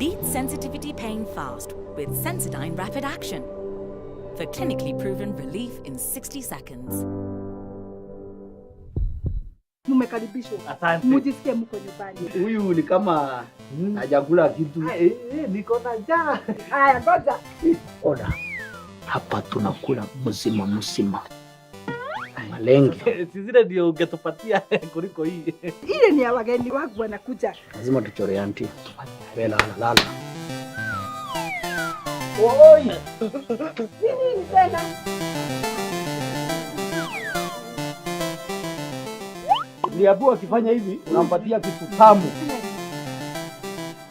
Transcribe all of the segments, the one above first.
Beat sensitivity pain fast with Sensodyne Rapid Action for clinically proven relief in 60 seconds. Mumekaribishwa. Asante. Mujisikie mko nyumbani. Huyu ni kama hajakula kitu. Niko na njaa. Haya ngoja. Oda. Hapa tunakula mzima. Malenge. Sisi ndio ungetupatia kuliko hii. Ile ni ya wageni wangu wanakuja. Lazima tuchore auntie. Lala. Oi! Nini tena? Niambiwa akifanya hivi unampatia kitu tamu.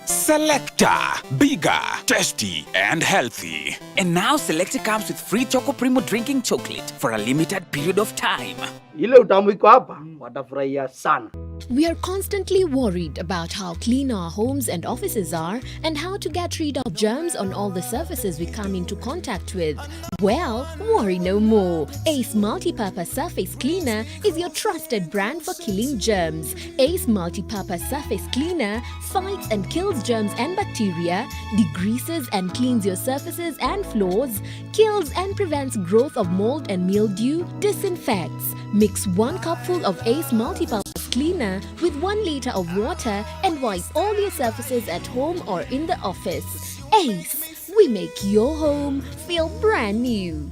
Selector, bigger, tasty and healthy. And now Selector comes with free Choco Primo drinking chocolate for a limited period of time. Ile utamu iko hapa, watafurahia sana. We are constantly worried about how clean our homes and offices are and how to get rid of germs on all the surfaces we come into contact with. Well, worry no more. Ace Multi-Purpose Surface Cleaner is your trusted brand for killing germs. Ace Multi-Purpose Surface Cleaner fights and kills germs and bacteria, degreases and cleans your surfaces and floors, kills and prevents growth of mold and mildew, disinfects. Mix 1 cupful of Ace Multi-Purpose Cleaner with 1 liter of water and wipe all your surfaces at home or in the office. Ace, we make your home feel brand new.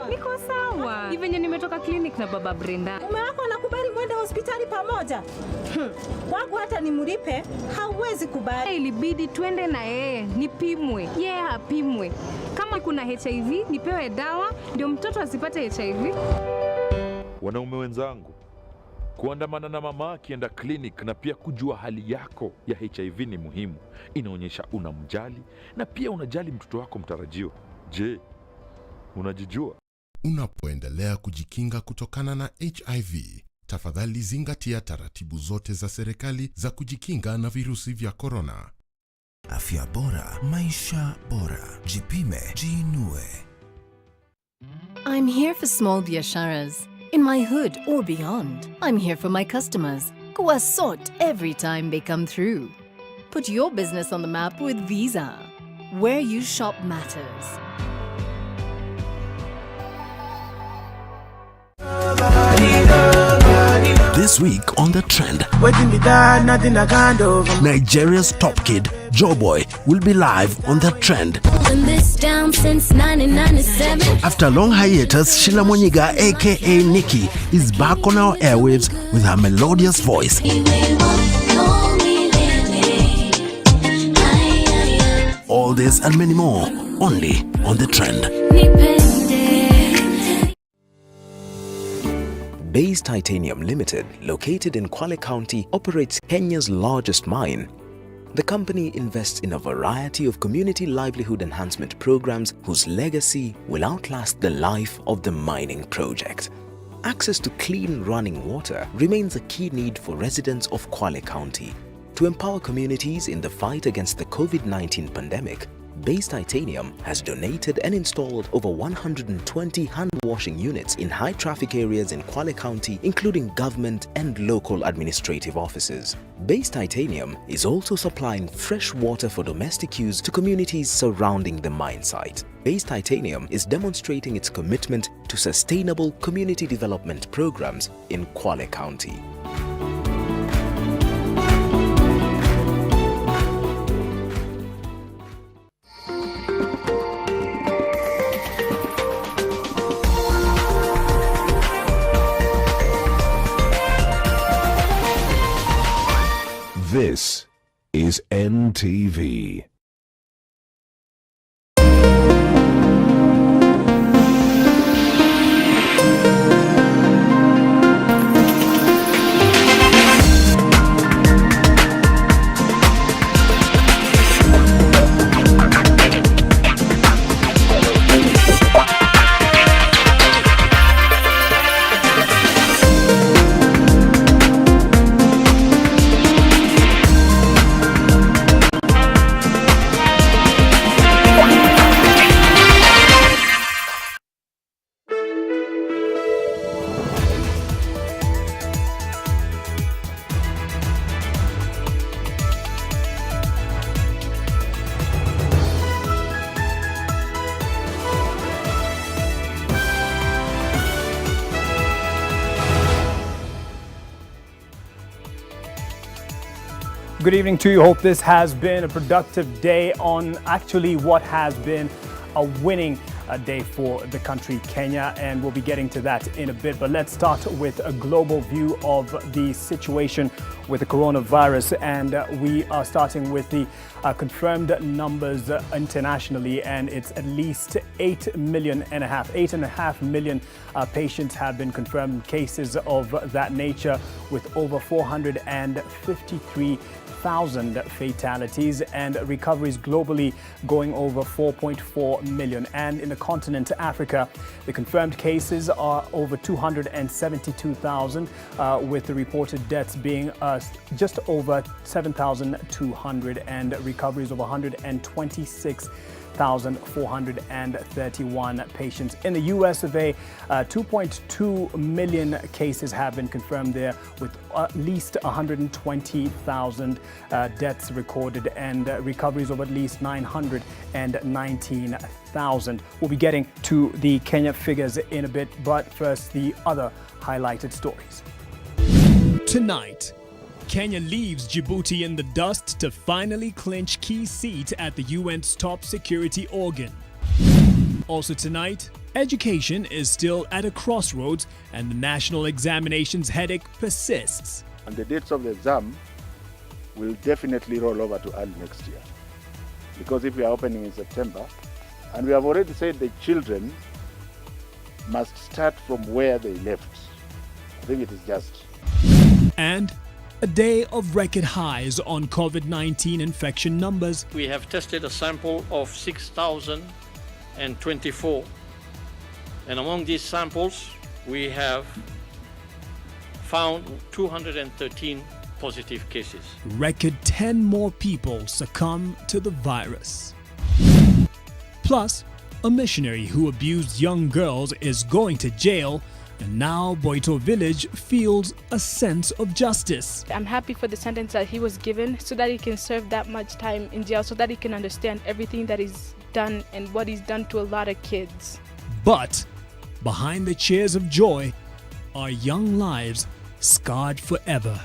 Niko sawa. Ni venye nimetoka clinic na baba Brenda. Mume wako anakubali mwende hospitali pamoja? Wangu hata nimlipe, hauwezi kubali. Ilibidi twende na yeye, nipimwe. Yeye apimwe. Kama kuna HIV, nipewe dawa ndio mtoto asipate HIV. Wanaume wenzangu, kuandamana na mama akienda clinic na pia kujua hali yako ya HIV ni muhimu. Inaonyesha unamjali na pia unajali mtoto wako mtarajiwa. Je, unajijua? Unapoendelea kujikinga kutokana na HIV, tafadhali zingatia taratibu zote za serikali za kujikinga na virusi vya korona. Afya bora, maisha bora. Jipime, jiinue. I'm here for small biasharas in my hood or beyond. I'm here for my customers who are sought every time they come through. Put your business on the map with Visa. Where you shop matters. This week on The Trend, Nigeria's top kid, Joeboy, will be live on The Trend. After a long hiatus, Sheila Monyiga, aka Nikki, is back on our airwaves with her melodious voice. All this and many more, only on The Trend. Base Titanium Limited, located in Kwale County, operates Kenya's largest mine. The company invests in a variety of community livelihood enhancement programs whose legacy will outlast the life of the mining project. Access to clean running water remains a key need for residents of Kwale County. To empower communities in the fight against the COVID-19 pandemic, Base Titanium has donated and installed over 120 hand-washing units in high-traffic areas in Kwale County, including government and local administrative offices. Base Titanium is also supplying fresh water for domestic use to communities surrounding the mine site. Base Titanium is demonstrating its commitment to sustainable community development programs in Kwale County. This is NTV. Good evening to you. Hope this has been a productive day on actually what has been a winning day for the country, Kenya, and we'll be getting to that in a bit. But let's start with a global view of the situation with the coronavirus, and we are starting with the confirmed numbers internationally, and it's at least 8.5 million patients have been confirmed cases of that nature, with over 453,000 fatalities and recoveries globally going over 4.4 million. And in the continent Africa, the confirmed cases are over 272,000, with the reported deaths being just over 7,200 and recoveries of 126,431 patients. In the US of A, 2.2 million cases have been confirmed there, with at least 120,000 deaths recorded and recoveries of at least 919,000. We'll be getting to the Kenya figures in a bit, but first, the other highlighted stories. Tonight, Kenya leaves Djibouti in the dust to finally clinch key seat at the UN's top security organ. Also tonight, education is still at a crossroads and the national examinations headache persists. And the dates of the exam will definitely roll over to early next year. Because if we are opening in September, and we have already said the children must start from where they left. I think it is just. And a day of record highs on COVID-19 infection numbers. We have tested a sample of 6,024. And among these samples, we have found 213 positive cases. Record 10 more people succumb to the virus. Plus, a missionary who abused young girls is going to jail, and now Boito Village feels a sense of justice. I'm happy for the sentence that he was given so that he can serve that much time in jail, so that he can understand everything that he's done and what he's done to a lot of kids. But behind the cheers of joy are young lives scarred forever.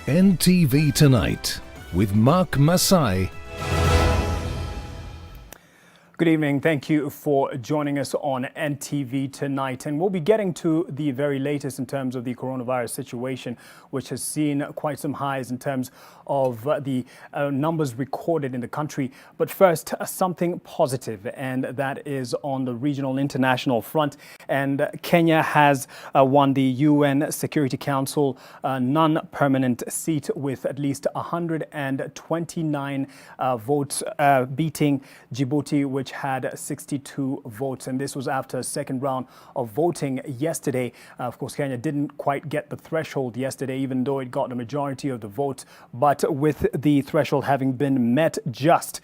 NTV Tonight with Mark Masai. Good evening. Thank you for joining us on NTV Tonight. And we'll be getting to the very latest in terms of the coronavirus situation, which has seen quite some highs in terms of the numbers recorded in the country. But first, something positive, and that is on the regional international front. And Kenya has won the UN Security Council non-permanent seat with at least 129 votes, beating Djibouti, which had 62 votes. And this was after a second round of voting yesterday. Of course, Kenya didn't quite get the threshold yesterday, even though it got the majority of the votes. But with the threshold having been met just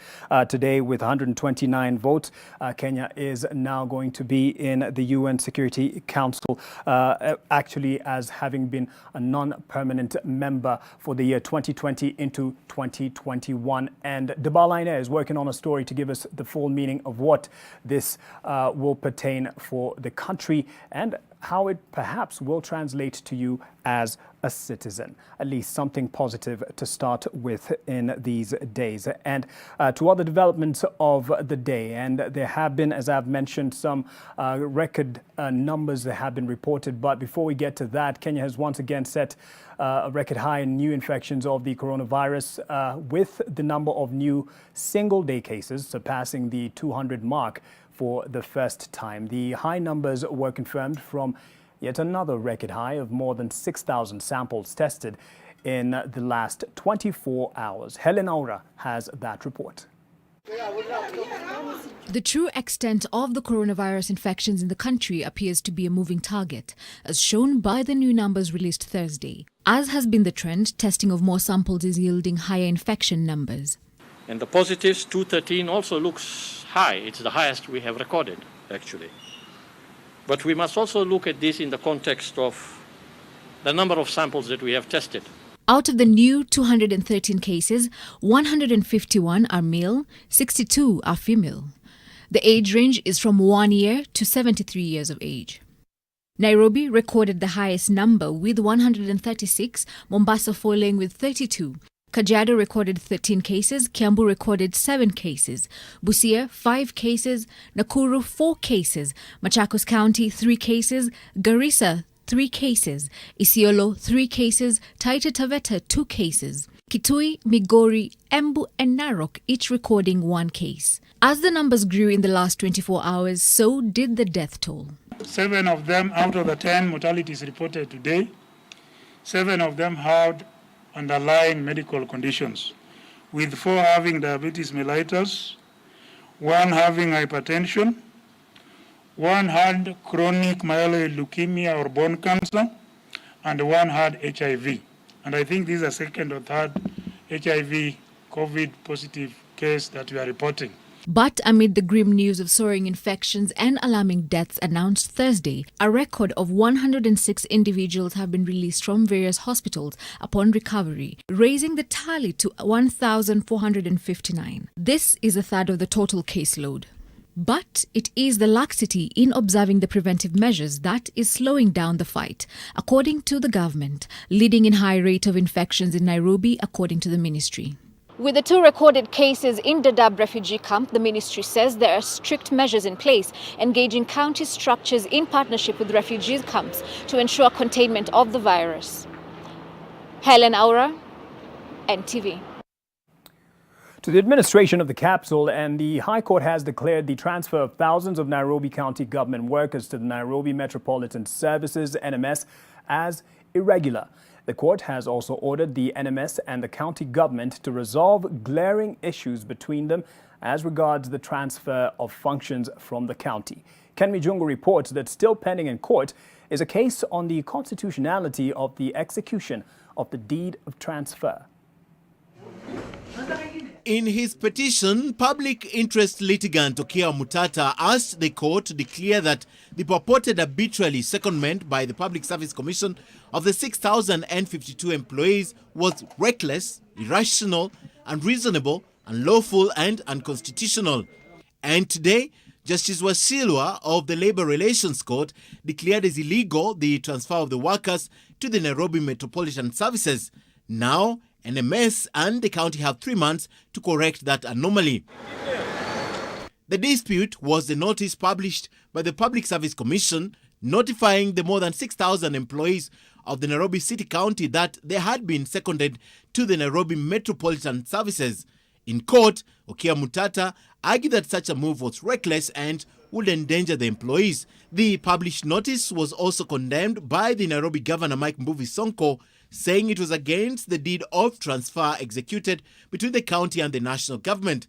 today with 129 votes, Kenya is now going to be in the UN Security Council, actually as having been a non-permanent member for the year 2020 into 2021. And Debarline is working on a story to give us the full meaning of what this will pertain for the country and how it perhaps will translate to you as a citizen. At least something positive to start with in these days. And to other developments of the day, and there have been, as I've mentioned, some record numbers that have been reported. But before we get to that, Kenya has once again set a record high in new infections of the coronavirus, with the number of new single-day cases surpassing the 200 mark for the first time. The high numbers were confirmed from yet another record high of more than 6,000 samples tested in the last 24 hours. Helen Aura has that report. The true extent of the coronavirus infections in the country appears to be a moving target, as shown by the new numbers released Thursday. As has been the trend, testing of more samples is yielding higher infection numbers. And the positives, 213, also looks high. It's the highest we have recorded, actually. But we must also look at this in the context of the number of samples that we have tested. Out of the new 213 cases, 151 are male, 62 are female. The age range is from 1 year to 73 years of age. Nairobi recorded the highest number with 136, Mombasa following with 32. Kajiado recorded 13 cases, Kiambu recorded 7 cases, Busia 5 cases, Nakuru 4 cases, Machakos County 3 cases, Garissa 3 cases, Isiolo 3 cases, Taita Taveta 2 cases, Kitui, Migori, Embu and Narok each recording 1 case. As the numbers grew in the last 24 hours, so did the death toll. 7 of them out of the 10 mortalities reported today, 7 of them had underlying medical conditions, with 4 having diabetes mellitus, 1 having hypertension, 1 had chronic myeloid leukemia or bone cancer, and 1 had HIV. And I think this is the second or third HIV COVID positive case that we are reporting. But amid the grim news of soaring infections and alarming deaths announced Thursday, a record of 106 individuals have been released from various hospitals upon recovery, raising the tally to 1,459. This is a third of the total caseload. But it is the laxity in observing the preventive measures that is slowing down the fight, according to the government, leading in high rate of infections in Nairobi, according to the ministry. With the 2 recorded cases in Dadaab refugee camp, the ministry says there are strict measures in place, engaging county structures in partnership with refugee camps to ensure containment of the virus. Helen Aura, NTV. To the administration of the capital, and the High Court has declared the transfer of thousands of Nairobi County government workers to the Nairobi Metropolitan Services, NMS, as irregular. The court has also ordered the NMS and the county government to resolve glaring issues between them as regards the transfer of functions from the county. Ken Mijungu reports that still pending in court is a case on the constitutionality of the execution of the deed of transfer. In his petition, public interest litigant Okia Mutata asked the court to declare that the purported arbitrary secondment by the Public Service Commission of the 6,052 employees was reckless, irrational, unreasonable, unlawful and unconstitutional. And today, Justice Wasilwa of the Labour Relations Court declared as illegal the transfer of the workers to the Nairobi Metropolitan Services. Now, NMS and the county have 3 months to correct that anomaly. The dispute was the notice published by the Public Service Commission notifying the more than 6,000 employees of the Nairobi City County that they had been seconded to the Nairobi Metropolitan Services. In court, Okia Mutata argued that such a move was reckless and would endanger the employees. The published notice was also condemned by the Nairobi Governor Mike Mbuvi Sonko, saying it was against the deed of transfer executed between the county and the national government.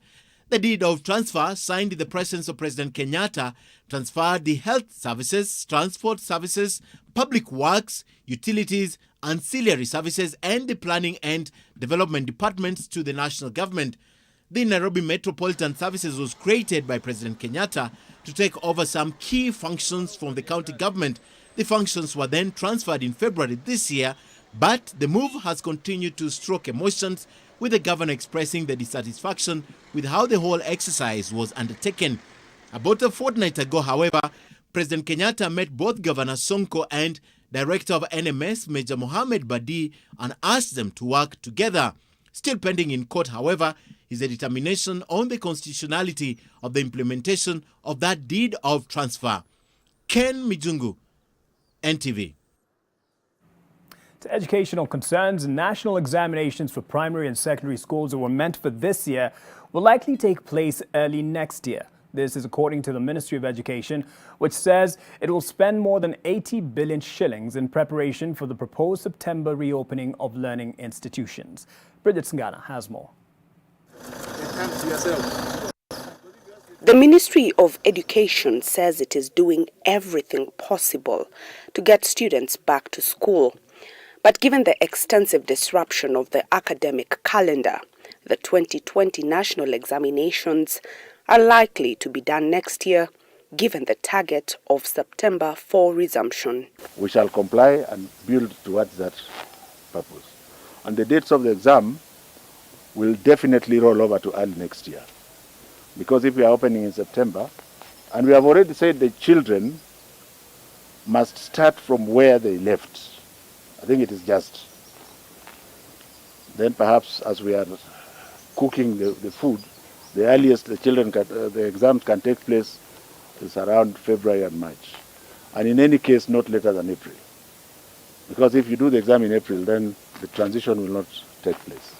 The deed of transfer, signed in the presence of President Kenyatta, transferred the health services, transport services, public works, utilities, ancillary services, and the planning and development departments to the national government. The Nairobi Metropolitan Services was created by President Kenyatta to take over some key functions from the county government. The functions were then transferred in February this year, but the move has continued to stroke emotions, with the governor expressing the dissatisfaction with how the whole exercise was undertaken. About a fortnight ago, however, President Kenyatta met both Governor Sonko and Director of NMS, Major Mohammed Badi, and asked them to work together. Still pending in court, however, is a determination on the constitutionality of the implementation of that deed of transfer. Ken Mijungu, NTV. To educational concerns, national examinations for primary and secondary schools that were meant for this year will likely take place early next year. This is according to the Ministry of Education, which says it will spend more than 80 billion shillings in preparation for the proposed September reopening of learning institutions. Bridget Singana has more. The Ministry of Education says it is doing everything possible to get students back to school. But given the extensive disruption of the academic calendar, the 2020 national examinations are likely to be done next year, given the target of September for resumption. We shall comply and build towards that purpose. And the dates of the exam will definitely roll over to early next year. Because if we are opening in September, and we have already said the children must start from where they left. I think it is just. Then perhaps as we are cooking the food, the earliest the exams can take place is around February and March. And in any case, not later than April. Because if you do the exam in April, then the transition will not take place.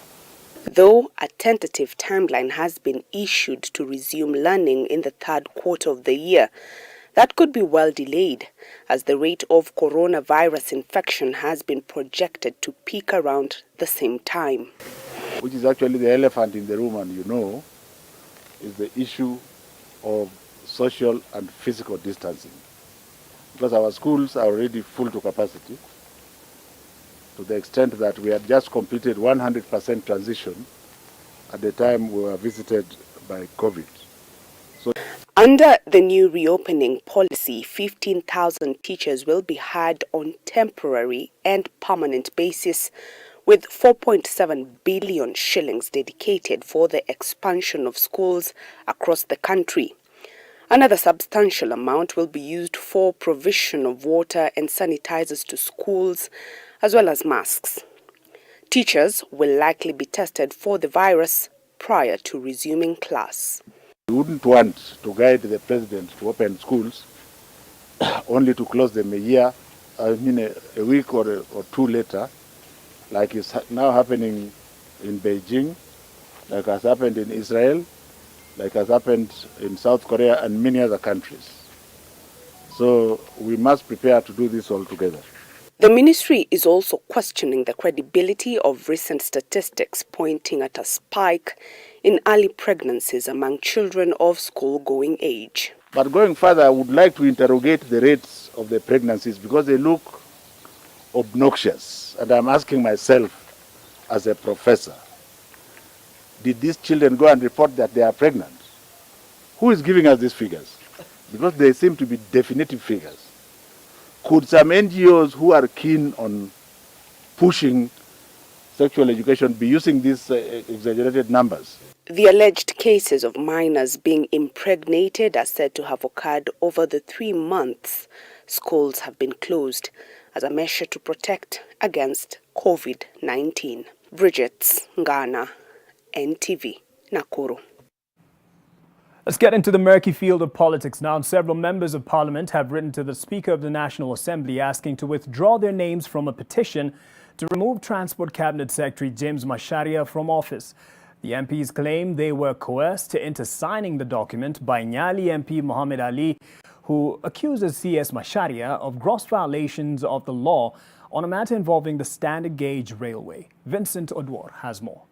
Though a tentative timeline has been issued to resume learning in the third quarter of the year, that could be well delayed, as the rate of coronavirus infection has been projected to peak around the same time. Which is actually the elephant in the room, and is the issue of social and physical distancing. Because our schools are already full to capacity, to the extent that we had just completed 100% transition at the time we were visited by COVID. Under the new reopening policy, 15,000 teachers will be hired on temporary and permanent basis, with 4.7 billion shillings dedicated for the expansion of schools across the country. Another substantial amount will be used for provision of water and sanitizers to schools, as well as masks. Teachers will likely be tested for the virus prior to resuming class. We wouldn't want to guide the president to open schools only to close them a week or two later, like is now happening in Beijing, like has happened in Israel, like has happened in South Korea and many other countries. So we must prepare to do this all together. The ministry is also questioning the credibility of recent statistics pointing at a spike in early pregnancies among children of school-going age. But going further, I would like to interrogate the rates of the pregnancies because they look obnoxious. And I'm asking myself as a professor, did these children go and report that they are pregnant? Who is giving us these figures? Because they seem to be definitive figures. Could some NGOs who are keen on pushing sexual education be using these exaggerated numbers? The alleged cases of minors being impregnated are said to have occurred over the 3 months schools have been closed as a measure to protect against COVID-19. Bridget Ngana, NTV, Nakuru. Let's get into the murky field of politics now. Several members of parliament have written to the Speaker of the National Assembly asking to withdraw their names from a petition to remove Transport Cabinet Secretary James Macharia from office. The MPs claim they were coerced into signing the document by Nyali MP Mohammed Ali, who accuses CS Macharia of gross violations of the law on a matter involving the standard gauge railway. Vincent Odwor has more.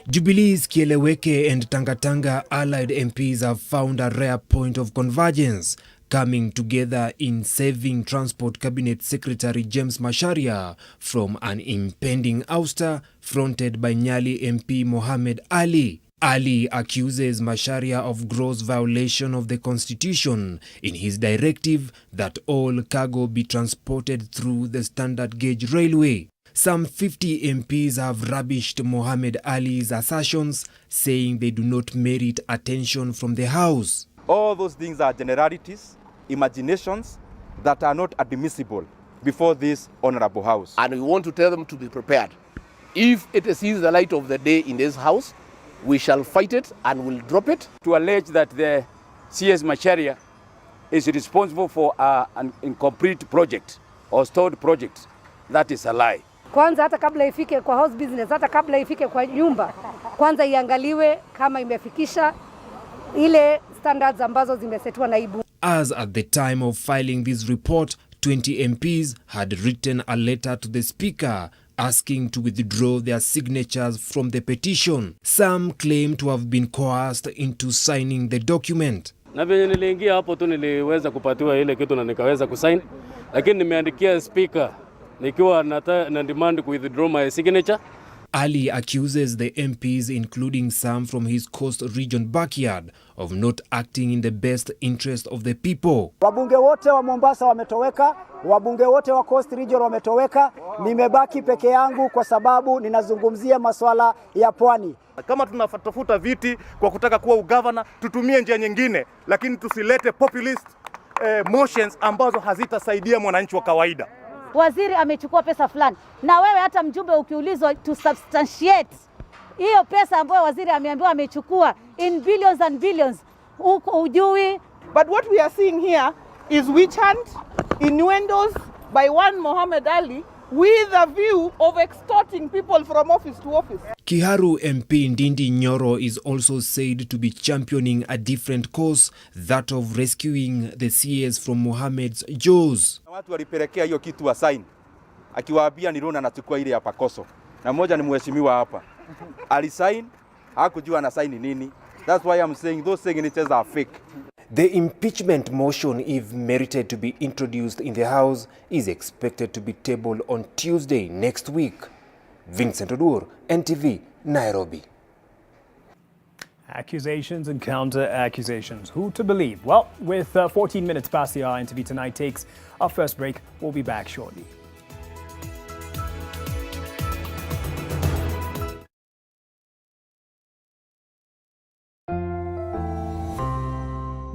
Jubilee's Kieleweke and Tangatanga allied MPs have found a rare point of convergence, coming together in saving Transport Cabinet Secretary James Macharia from an impending ouster fronted by Nyali MP Mohammed Ali. Ali accuses Macharia of gross violation of the Constitution in his directive that all cargo be transported through the standard gauge railway. Some 50 MPs have rubbished Mohammed Ali's assertions, saying they do not merit attention from the House. All those things are generalities, imaginations that are not admissible before this honorable House. And we want to tell them to be prepared. If it sees the light of the day in this House, we shall fight it and will drop it. To allege that the CS Macharia is responsible for an incomplete project or stalled project, that is a lie. Kwanza hata kabla ifike kwa house business, hata kabla ifike kwa nyumba, kwanza iangaliwe kama imefikisha ile standards ambazo zimesetwa naibu. As at the time of filing this report, 20 MPs had written a letter to the Speaker asking to withdraw their signatures from the petition. Some claim to have been coerced into signing the document. Na venye niliingia hapo tu niliweza kupatiwa ile kitu na nikaweza kusign, lakini nimeandikia Speaker nikiwa na demand to withdraw my signature. Ali accuses the MPs, including some from his Coast Region backyard, of not acting in the best interest of the people. Wabunge wote wa Mombasa wametoweka, wabunge wote wa Coast Region wametoweka, nimebaki peke yangu kwa sababu ninazungumzia masuala ya pwani. Kama tunatafuta viti kwa kutaka kuwa ugavana, tutumie njia nyingine, lakini tusilete populist motions ambazo hazitasaidia mwananchi wa kawaida. Waziri amechukua pesa fulani, na wewe hata mjumbe ukiulizwa to substantiate hiyo pesa ambayo waziri ameambiwa amechukua in billions and billions, ujui. But what we are seeing here is witch hunt, innuendos by one Mohammed Ali with a view of extorting people from office to office. Kiharu MP Ndindi Nyoro is also said to be championing a different cause, that of rescuing the CS from Mohammed's jaws. Watu walipelekea hiyo kitu wa sign, akiwaambia ni Rona anachukua ile ya Pakoso. Na mmoja ni mheshimiwa hapa. Alisign, hakujua na sign nini. That's why I'm saying those signatures are fake. The impeachment motion, if merited to be introduced in the House, is expected to be tabled on Tuesday next week. Vincent Odur, NTV, Nairobi. Accusations and counter-accusations. Who to believe? Well, with 14 minutes past the hour, NTV Tonight takes our first break. We'll be back shortly.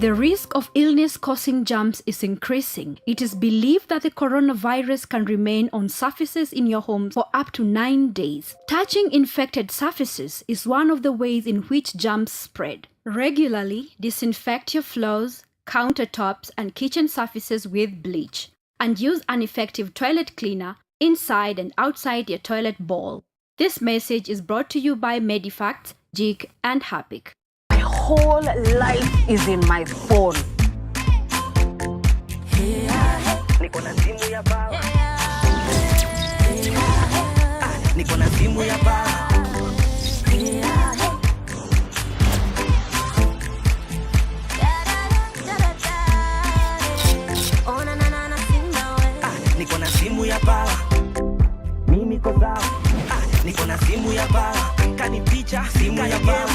The risk of illness causing germs is increasing. It is believed that the coronavirus can remain on surfaces in your home for up to 9 days. Touching infected surfaces is one of the ways in which germs spread. Regularly disinfect your floors, countertops, and kitchen surfaces with bleach. And use an effective toilet cleaner inside and outside your toilet bowl. This message is brought to you by Medifacts, JIG, and Harpic. My whole life is in my phone. Niko na simu ya baba. Niko na simu ya baba. Niko na simu ya baba. Mimi niko sawa. Niko na simu ya baba. Kanipicha simu ya baba.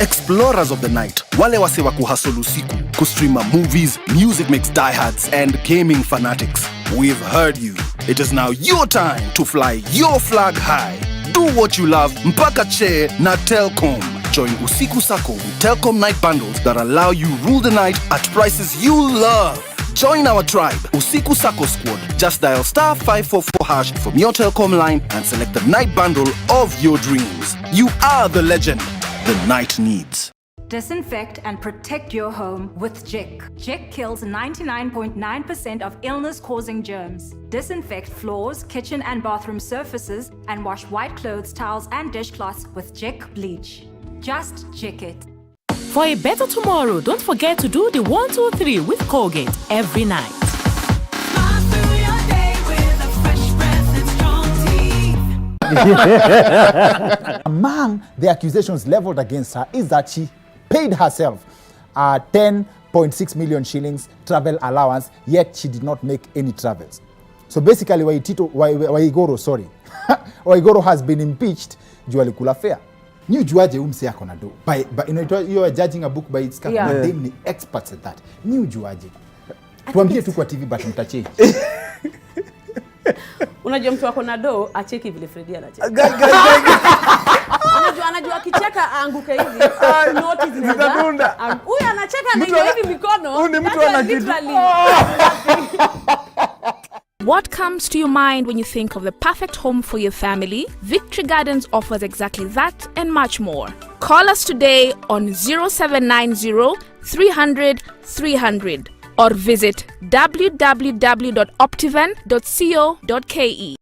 Explorers of the night, wale wase wa kuhustle usiku, kustreama movies, music mix diehards, and gaming fanatics. We've heard you. It is now your time to fly your flag high. Do what you love, mpaka che na Telkom. Join Usiku Sako with Telkom night bundles that allow you rule the night at prices you love. Join our tribe, Usiku Sako Squad. Just dial *544# from your Telkom line and select the night bundle of your dreams. You are the legend the night needs. Disinfect and protect your home with JIG. JIG kills 99.9% of illness-causing germs. Disinfect floors, kitchen and bathroom surfaces, and wash white clothes, towels, and dishcloths with JIG bleach. Just JIG it. For a better tomorrow, don't forget to do the 1, 2, 3 with Colgate every night. Among the accusations leveled against her is that she paid herself 10.6 million shillings travel allowance, yet she did not make any travels. So basically, Waigoro has been impeached juu alikula fare. Ni ujuaje umse yako na do? You are judging a book by its cover. Yeah. They are experts at that. Ni ujuaje? Tuambie tu kwa TV but mtachange. Unajua mtu wako na do acheki vile Freddy anacheka. Anajua akicheka aanguke hivi. Notice zinadunda. Huyu anacheka na hivi mikono. Huyu ni mtu anajidu. What comes to your mind when you think of the perfect home for your family? Victory Gardens offers exactly that and much more. Call us today on 0790 300 300 or visit www.optivan.co.ke.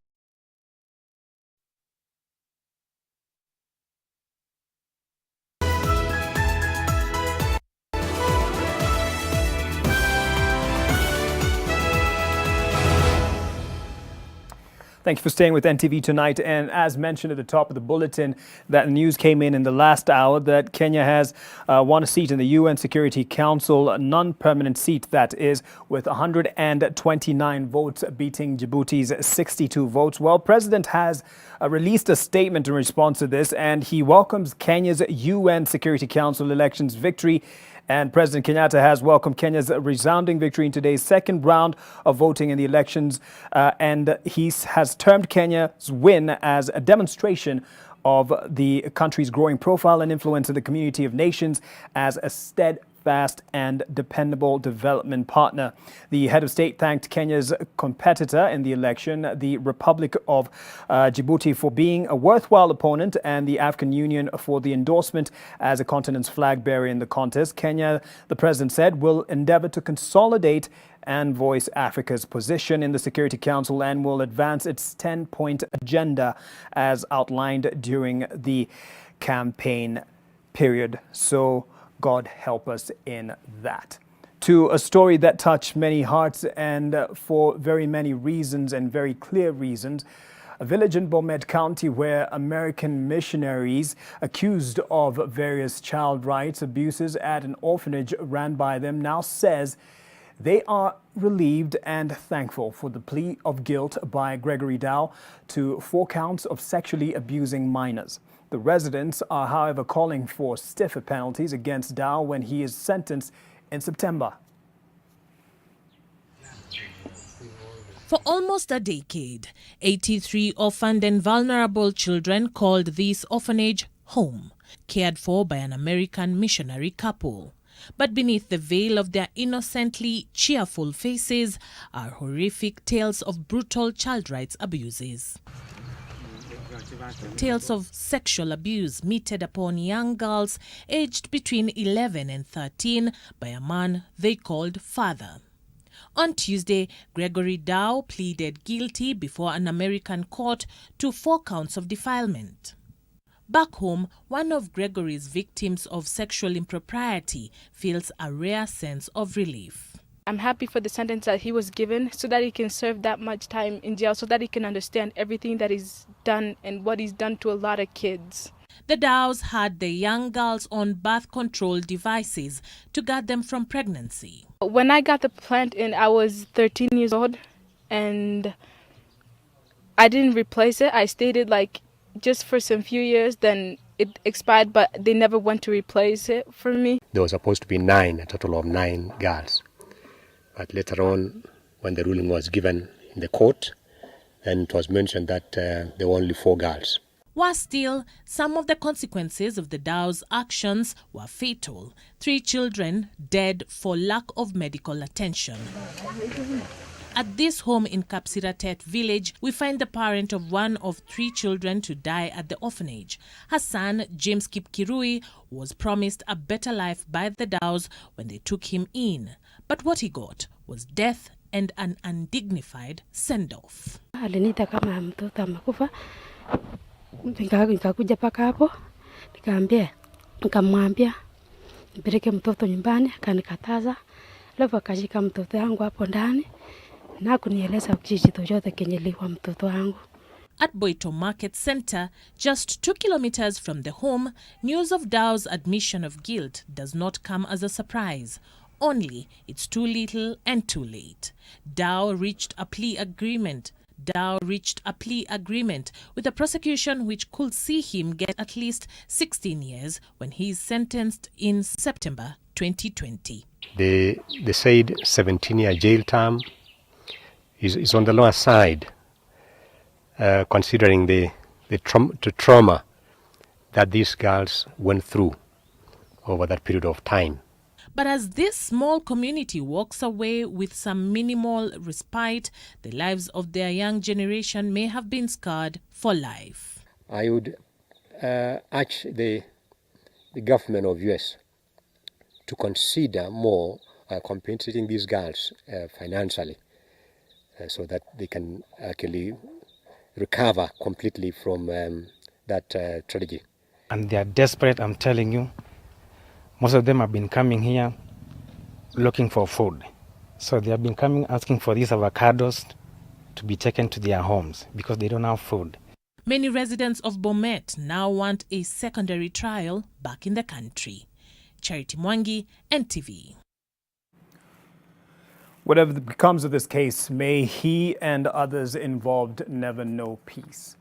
Thank you for staying with NTV Tonight. And as mentioned at the top of the bulletin, that news came in the last hour that Kenya has won a seat in the UN Security Council, a non-permanent seat that is, with 129 votes, beating Djibouti's 62 votes. Well, President has released a statement in response to this, and he welcomes Kenya's UN Security Council elections victory And President Kenyatta has welcomed Kenya's resounding victory in today's second round of voting in the elections. And he has termed Kenya's win as a demonstration of the country's growing profile and influence in the community of nations as a steadfast and dependable development partner. The head of state thanked Kenya's competitor in the election, the Republic of Djibouti, for being a worthwhile opponent, and the African Union for the endorsement as a continent's flag bearer in the contest. Kenya, the president said, will endeavor to consolidate and voice Africa's position in the Security Council and will advance its 10-point agenda as outlined during the campaign period. So God help us in that. To a story that touched many hearts and for very many reasons and very clear reasons. A village in Bomet County where American missionaries accused of various child rights abuses at an orphanage ran by them now says they are relieved and thankful for the plea of guilt by Gregory Dow to 4 counts of sexually abusing minors. The residents are, however, calling for stiffer penalties against Dow when he is sentenced in September. For almost a decade, 83 orphaned and vulnerable children called this orphanage home, cared for by an American missionary couple. But beneath the veil of their innocently cheerful faces are horrific tales of brutal child rights abuses. Tales of sexual abuse meted upon young girls aged between 11 and 13 by a man they called father. On Tuesday, Gregory Dow pleaded guilty before an American court to 4 counts of defilement. Back home, one of Gregory's victims of sexual impropriety feels a rare sense of relief. I'm happy for the sentence that he was given so that he can serve that much time in jail, so that he can understand everything that he's done and what he's done to a lot of kids. The Dows had the young girls on birth control devices to guard them from pregnancy. When I got the plant in, I was 13 years old and I didn't replace it. I stayed it just for some few years, then it expired, but they never went to replace it for me. There was supposed to be 9, a total of 9 girls. But later on, when the ruling was given in the court, then it was mentioned that there were only 4 girls. Worse still, some of the consequences of the Dows' actions were fatal. 3 children dead for lack of medical attention. At this home in Kapsiratet village, we find the parent of one of 3 children to die at the orphanage. Her son, James Kipkirui, was promised a better life by the Dows when they took him in. But what he got was death and an undignified send-off. Alinita kama mtoto amekufa. Nikakuja paka hapo. Nikamwambia nipeleke mtoto nyumbani, akanikataza. Alafu akashika mtoto wangu hapo ndani. Na kunieleza kitu chochote kenye liwa mtoto wangu. At Boito Market Center, just 2 kilometers from the home, news of Dow's admission of guilt does not come as a surprise. Only it's too little and too late. Dow reached a plea agreement with the prosecution which could see him get at least 16 years when he is sentenced in September 2020. They said 17-year jail term is on the lower side, considering the trauma that these girls went through over that period of time. But as this small community walks away with some minimal respite, the lives of their young generation may have been scarred for life. I would urge the government of US to consider more compensating these girls financially so that they can actually recover completely from that tragedy. And they are desperate, I'm telling you. Most of them have been coming here looking for food. So they have been coming asking for these avocados to be taken to their homes because they don't have food. Many residents of Bomet now want a secondary trial back in the country. Charity Mwangi, NTV. Whatever becomes of this case, may he and others involved never know peace.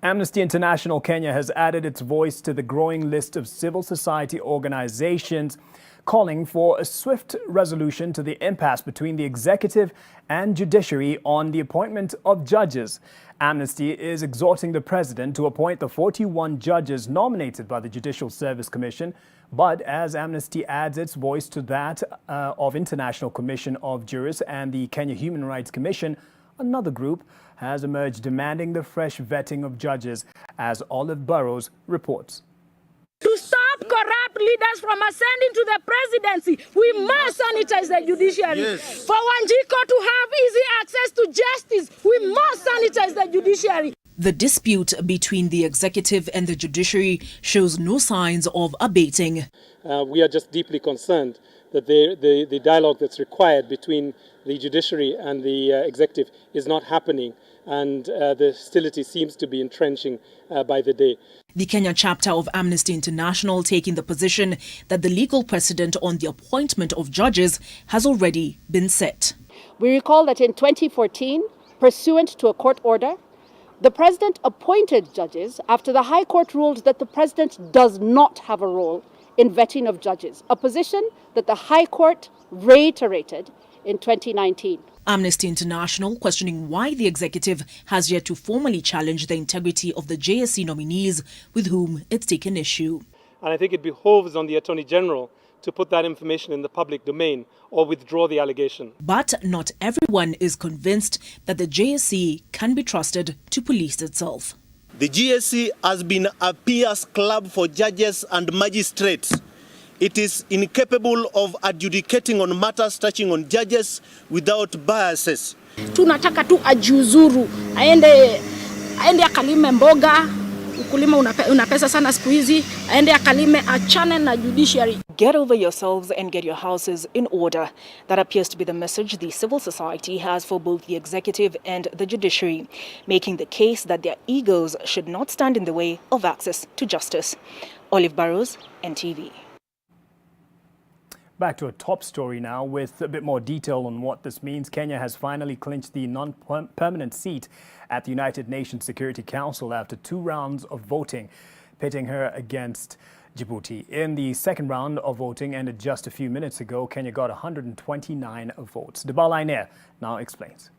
Amnesty International Kenya has added its voice to the growing list of civil society organizations calling for a swift resolution to the impasse between the executive and judiciary on the appointment of judges. Amnesty is exhorting the president to appoint the 41 judges nominated by the Judicial Service Commission. But as Amnesty adds its voice to that of International Commission of Jurists and the Kenya Human Rights Commission, another group has emerged demanding the fresh vetting of judges, as Olive Burrows reports. To stop corrupt leaders from ascending to the presidency, we must sanitize the judiciary. Yes. For Wanjiko to have easy access to justice, we must sanitize the judiciary. The dispute between the executive and the judiciary shows no signs of abating. We are just deeply concerned that the dialogue that's required between the judiciary and the executive is not happening, and the hostility seems to be entrenching by the day. The Kenya chapter of Amnesty International taking the position that the legal precedent on the appointment of judges has already been set. We recall that in 2014, pursuant to a court order, the president appointed judges after the High Court ruled that the president does not have a role in vetting of judges, a position that the High Court reiterated in 2019. Amnesty International questioning why the executive has yet to formally challenge the integrity of the JSC nominees with whom it's taken issue. And I think it behoves on the Attorney General to put that information in the public domain or withdraw the allegation. But not everyone is convinced that the JSC can be trusted to police itself. The GSC has been a peers club for judges and magistrates. It is incapable of adjudicating on matters touching on judges without biases. Tunataka tu ajiuzuru, aende akalime mboga, ukulima una pesa sana siku hizi, aende akalime, achane na judiciary. Get over yourselves and get your houses in order. That appears to be the message the civil society has for both the executive and the judiciary, making the case that their egos should not stand in the way of access to justice. Olive Burrows, NTV. Back to a top story now with a bit more detail on what this means. Kenya has finally clinched the non-permanent seat at the United Nations Security Council after 2 rounds of voting, pitting her against Djibouti. In the second round of voting ended just a few minutes ago, Kenya got 129 votes. Debal Ainer now explains.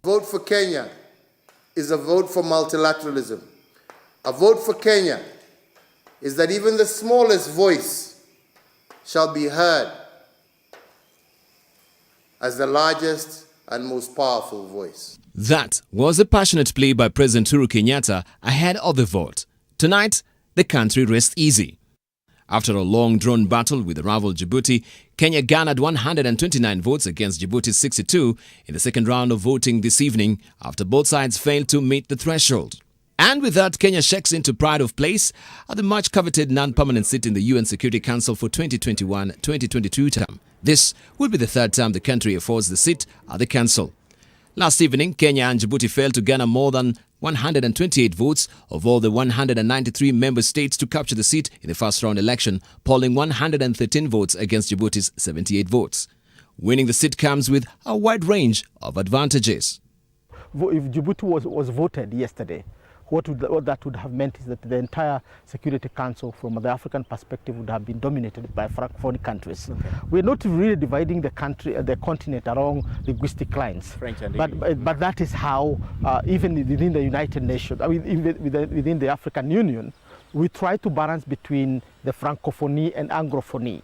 Vote for Kenya is a vote for multilateralism. A vote for Kenya is that even the smallest voice shall be heard as the largest and most powerful voice. That was a passionate plea by President Uhuru Kenyatta ahead of the vote. Tonight, the country rests easy. After a long-drawn battle with the rival Djibouti, Kenya garnered 129 votes against Djibouti's 62 in the second round of voting this evening after both sides failed to meet the threshold. And with that, Kenya checks into pride of place at the much-coveted non-permanent seat in the UN Security Council for 2021-2022 term. This will be the third time the country affords the seat at the council. Last evening, Kenya and Djibouti failed to garner more than 128 votes of all the 193 member states to capture the seat in the first-round election, polling 113 votes against Djibouti's 78 votes. Winning the seat comes with a wide range of advantages. If Djibouti was voted yesterday, what that would have meant is that the entire Security Council from the African perspective would have been dominated by Francophone countries. Okay. We're not really dividing the continent along linguistic lines. But that is how, even within the United Nations, within the African Union, we try to balance between the Francophonie and Anglophonie.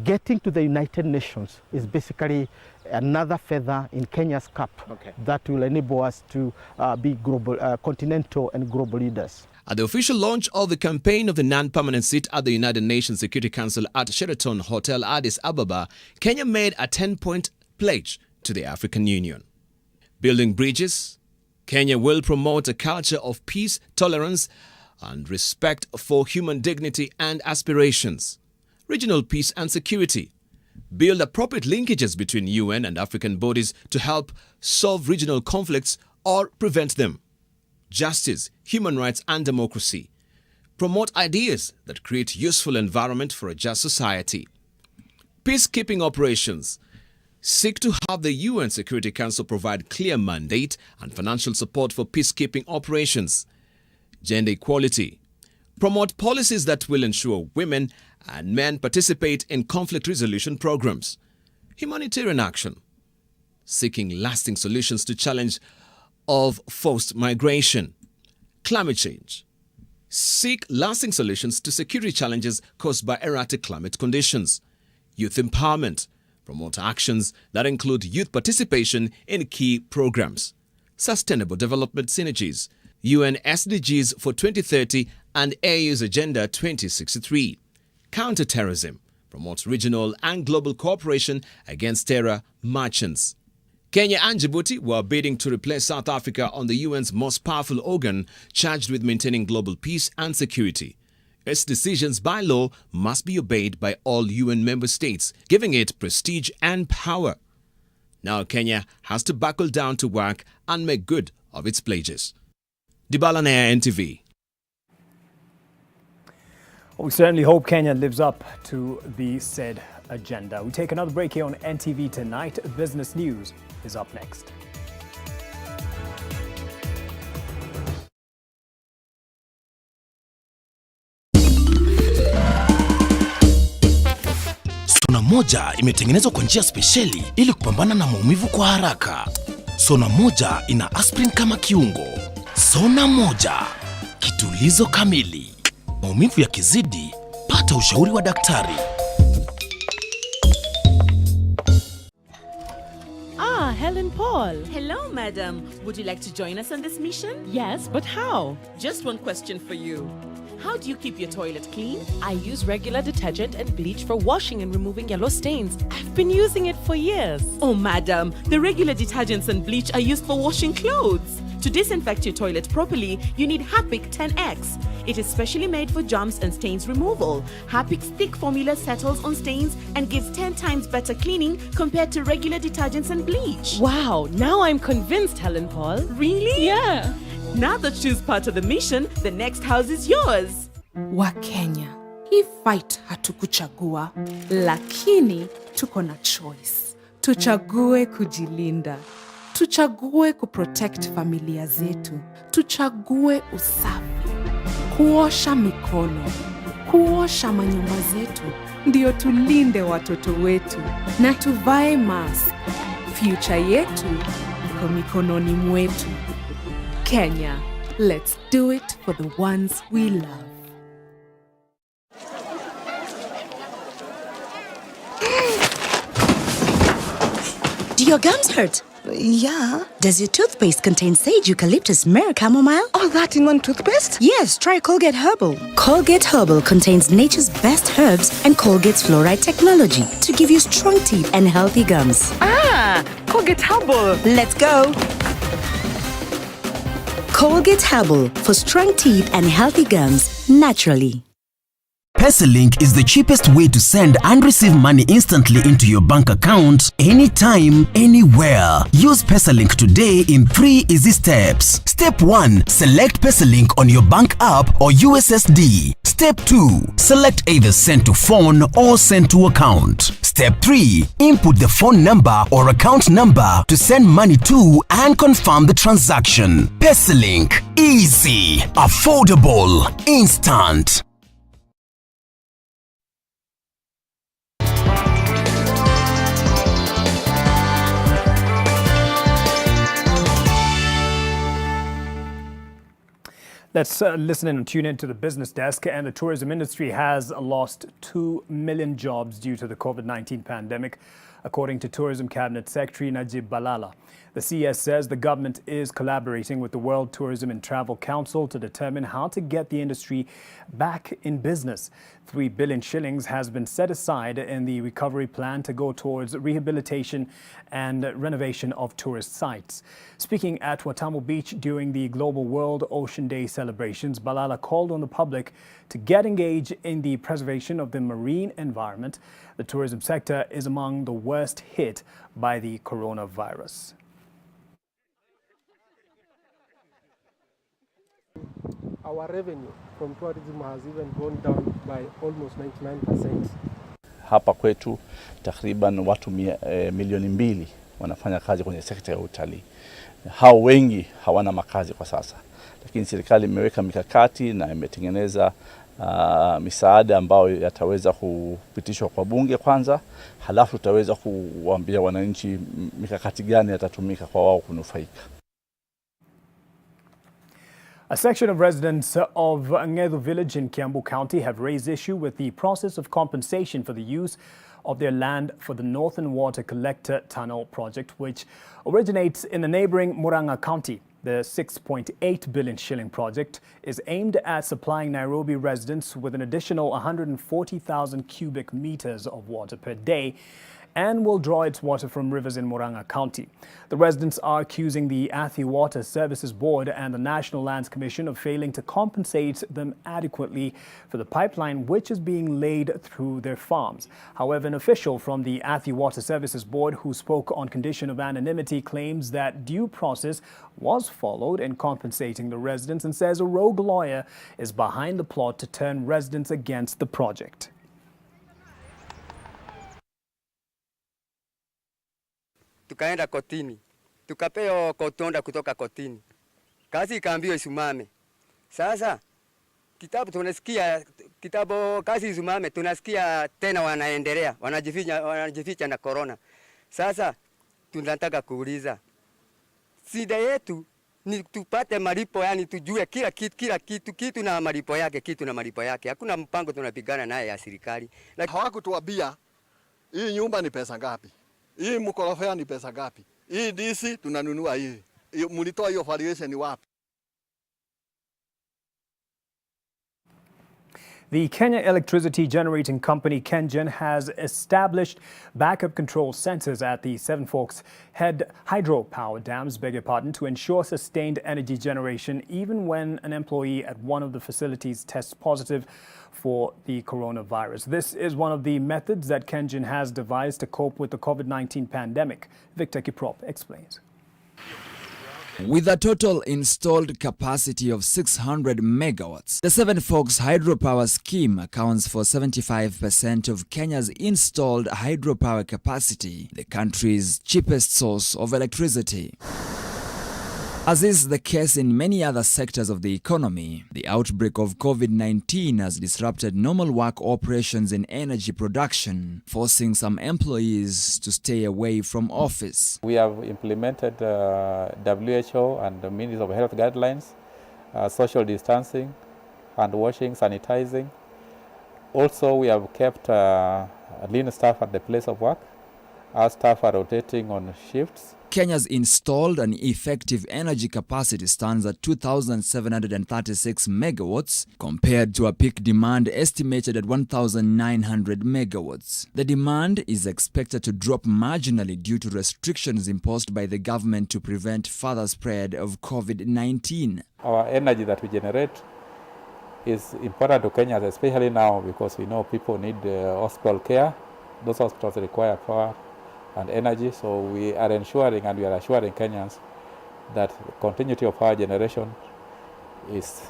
Getting to the United Nations is basically another feather in Kenya's cap that will enable us to be global, continental and global leaders. At the official launch of the campaign of the non-permanent seat at the United Nations Security Council at Sheraton Hotel Addis Ababa, Kenya made a 10-point pledge to the African Union. Building bridges, Kenya will promote a culture of peace, tolerance, and respect for human dignity and aspirations. Regional peace and security. Build appropriate linkages between UN and African bodies to help solve regional conflicts or prevent them. Justice, human rights and democracy. Promote ideas that create useful environment for a just society. Peacekeeping operations. seek to have the UN Security Council provide clear mandate and financial support for peacekeeping operations. Gender equality. Promote policies that will ensure women and men participate in conflict resolution programs. Humanitarian action. Seeking lasting solutions to challenge of forced migration. Climate change. Seek lasting solutions to security challenges caused by erratic climate conditions. Youth empowerment. Promote actions that include youth participation in key programs. Sustainable development synergies. UN SDGs for 2030 and AU's Agenda 2063. Counter-terrorism. Promote regional and global cooperation against terror merchants. Kenya and Djibouti were bidding to replace South Africa on the UN's most powerful organ charged with maintaining global peace and security. Its decisions by law must be obeyed by all UN member states, giving it prestige and power. Now Kenya has to buckle down to work and make good of its pledges. Dibala Naya, NTV. We certainly hope Kenya lives up to the said agenda. We take another break here on NTV Tonight. Business News is up next. Sona moja imetengenezwa kwa njia spesheli ili kupambana na maumivu kwa haraka. Sona moja ina aspirin kama kiungo. Sona moja, kitulizo kamili. Maumivu yakizidi, pata ushauri wa daktari. Helen Paul. Hello, madam. Would you like to join us on this mission? Yes, but how? Just one question for you. How do you keep your toilet clean? I use regular detergent and bleach for washing and removing yellow stains. I've been using it for years. Oh, madam, the regular detergents and bleach are used for washing clothes. To disinfect your toilet properly, you need Harpic 10X. It is specially made for germs and stains removal. Harpic's thick formula settles on stains and gives 10 times better cleaning compared to regular detergents and bleach. Wow, now I'm convinced, Helen Paul. Really? Yeah. Now that she's part of the mission, the next house is yours. Wakenya, hii fight hatukuchagua, lakini tuko na choice. Tuchague kujilinda. Tuchague kuprotect familia zetu. Tuchague usafi. Kuosha mikono. Kuosha manyumba zetu. Ndio tulinde watoto wetu. Na tuvae mask. Future yetu iko mikononi mwetu. Kenya, let's do it for the ones we love. Do your gums hurt? Yeah. Does your toothpaste contain sage, eucalyptus, myrrh, chamomile? All that in one toothpaste? Yes, try Colgate Herbal. Colgate Herbal contains nature's best herbs and Colgate's fluoride technology to give you strong teeth and healthy gums. Colgate Herbal. Let's go. Colgate Herbal for strong teeth and healthy gums naturally. PesaLink is the cheapest way to send and receive money instantly into your bank account anytime, anywhere. Use PesaLink today in 3 easy steps. Step 1. Select PesaLink on your bank app or USSD. Step 2. Select either send to phone or send to account. Step 3. Input the phone number or account number to send money to and confirm the transaction. PesaLink. Easy, affordable, instant. Let's listen in and tune in to the business desk. And the tourism industry has lost 2 million jobs due to the COVID-19 pandemic, according to Tourism Cabinet Secretary Najib Balala. The CS says the government is collaborating with the World Tourism and Travel Council to determine how to get the industry back in business. 3 billion shillings has been set aside in the recovery plan to go towards rehabilitation and renovation of tourist sites. Speaking at Watamu Beach during the Global World Ocean Day celebrations, Balala called on the public to get engaged in the preservation of the marine environment. The tourism sector is among the worst hit by the coronavirus. Our revenue from tourism has even gone down by almost 99%. hapa kwetu takriban watu milioni 2 wanafanya kazi kwenye sekta ya utalii. Hao wengi hawana makazi kwa sasa, lakini serikali imeweka mikakati na imetengeneza misaada ambayo yataweza kupitishwa kwa bunge kwanza, halafu tutaweza kuambia wananchi mikakati gani yatatumika kwa wao kunufaika. A section of residents of Ngedu village in Kiambu County have raised issue with the process of compensation for the use of their land for the Northern Water Collector Tunnel project, which originates in the neighboring Murang'a County. The 6.8 billion shilling project is aimed at supplying Nairobi residents with an additional 140,000 cubic meters of water per day and will draw its water from rivers in Murang'a County. The residents are accusing the Athi Water Services Board and the National Lands Commission of failing to compensate them adequately for the pipeline which is being laid through their farms. However, an official from the Athi Water Services Board who spoke on condition of anonymity claims that due process was followed in compensating the residents and says a rogue lawyer is behind the plot to turn residents against the project. Tukaenda kotini, tukapewa kotonda kutoka kotini, kazi ikaambiwa isimame. Sasa kazi isimame, tunasikia tena wanaendelea, wanajificha na corona. Sasa tunataka kuuliza, shida yetu ni tupate malipo, yani tujue kila kitu na malipo yake, Hakuna mpango tunapigana naye ya serikali. Hawakutuambia hii nyumba ni pesa ngapi. Hii mkorofea ni pesa ngapi? Hii DC tunanunua hii. Mlitoa hiyo valuation wapi? The Kenya Electricity Generating Company, KenGen, has established backup control centers at the Seven Forks Head hydropower dams, to ensure sustained energy generation even when an employee at one of the facilities tests positive for the coronavirus. This is one of the methods that KenGen has devised to cope with the COVID-19 pandemic. Victor Kiprop explains. With a total installed capacity of 600 megawatts, the Seven Forks hydropower scheme accounts for 75% of Kenya's installed hydropower capacity, the country's cheapest source of electricity. As is the case in many other sectors of the economy, the outbreak of COVID-19 has disrupted normal work operations in energy production, forcing some employees to stay away from office. We have implemented WHO and the Ministry of Health guidelines, social distancing, hand washing, sanitizing. Also, we have kept lean staff at the place of work. Our staff are rotating on shifts. Kenya's installed and effective energy capacity stands at 2,736 megawatts compared to a peak demand estimated at 1,900 megawatts. The demand is expected to drop marginally due to restrictions imposed by the government to prevent further spread of COVID-19. Our energy that we generate is important to Kenyans, especially now because we know people need hospital care. Those hospitals require power and energy, so we are ensuring and we are assuring Kenyans that continuity of power generation is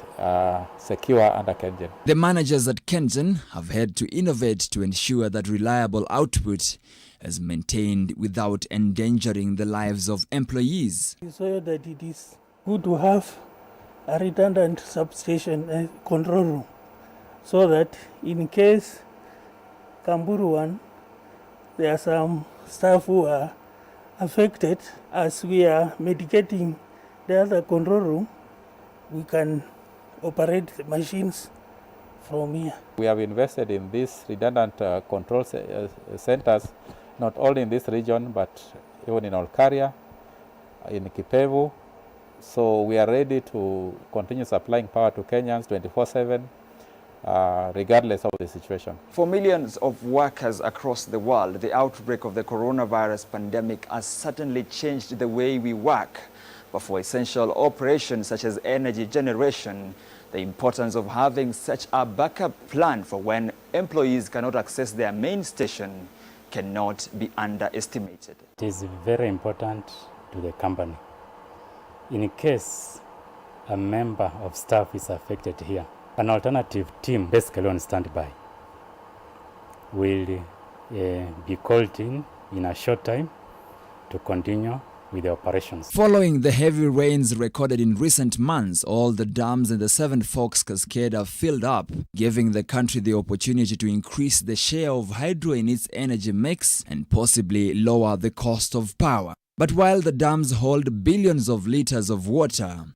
secure under KenGen. The managers at KenGen have had to innovate to ensure that reliable output is maintained without endangering the lives of employees. So that it is good to have a redundant substation control room, so that in case Kamburu 1, there are some staff who are affected. As we are medicating the other control room, we can operate the machines from here. We have invested in these redundant control centers, not only in this region, but even in Olkaria, in Kipevu. So we are ready to continue supplying power to Kenyans 24/7. Regardless of the situation. For millions of workers across the world, the outbreak of the coronavirus pandemic has certainly changed the way we work. But for essential operations such as energy generation, the importance of having such a backup plan for when employees cannot access their main station cannot be underestimated. It is very important to the company. In case a member of staff is affected here, an alternative team basically on standby will be called in a short time to continue with the operations. Following the heavy rains recorded in recent months, all the dams in the Seven Forks Cascade have filled up, giving the country the opportunity to increase the share of hydro in its energy mix and possibly lower the cost of power. But while the dams hold billions of liters of water,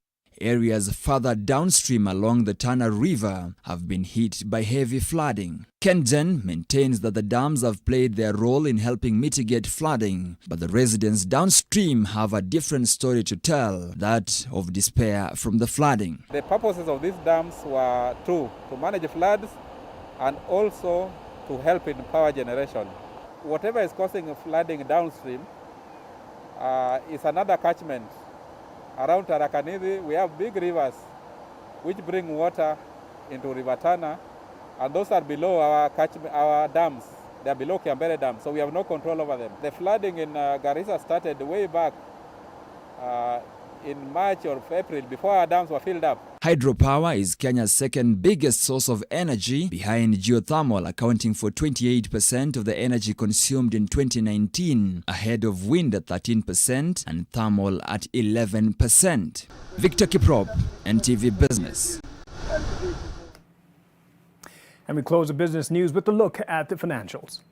areas further downstream along the Tana River have been hit by heavy flooding. Kenjen maintains that the dams have played their role in helping mitigate flooding, but the residents downstream have a different story to tell, that of despair from the flooding. The purposes of these dams were two: to manage floods and also to help in power generation. Whatever is causing flooding downstream is another catchment. Around Tarakanidhi, we have big rivers which bring water into River Tana, and those are below our dams. They are below Kiambere Dam, so we have no control over them. The flooding in Garissa started way back in March or April, before our dams were filled up. Hydropower is Kenya's second biggest source of energy, behind geothermal, accounting for 28% of the energy consumed in 2019, ahead of wind at 13% and thermal at 11%. Victor Kiprop, NTV Business. And we close the business news with a look at the financials.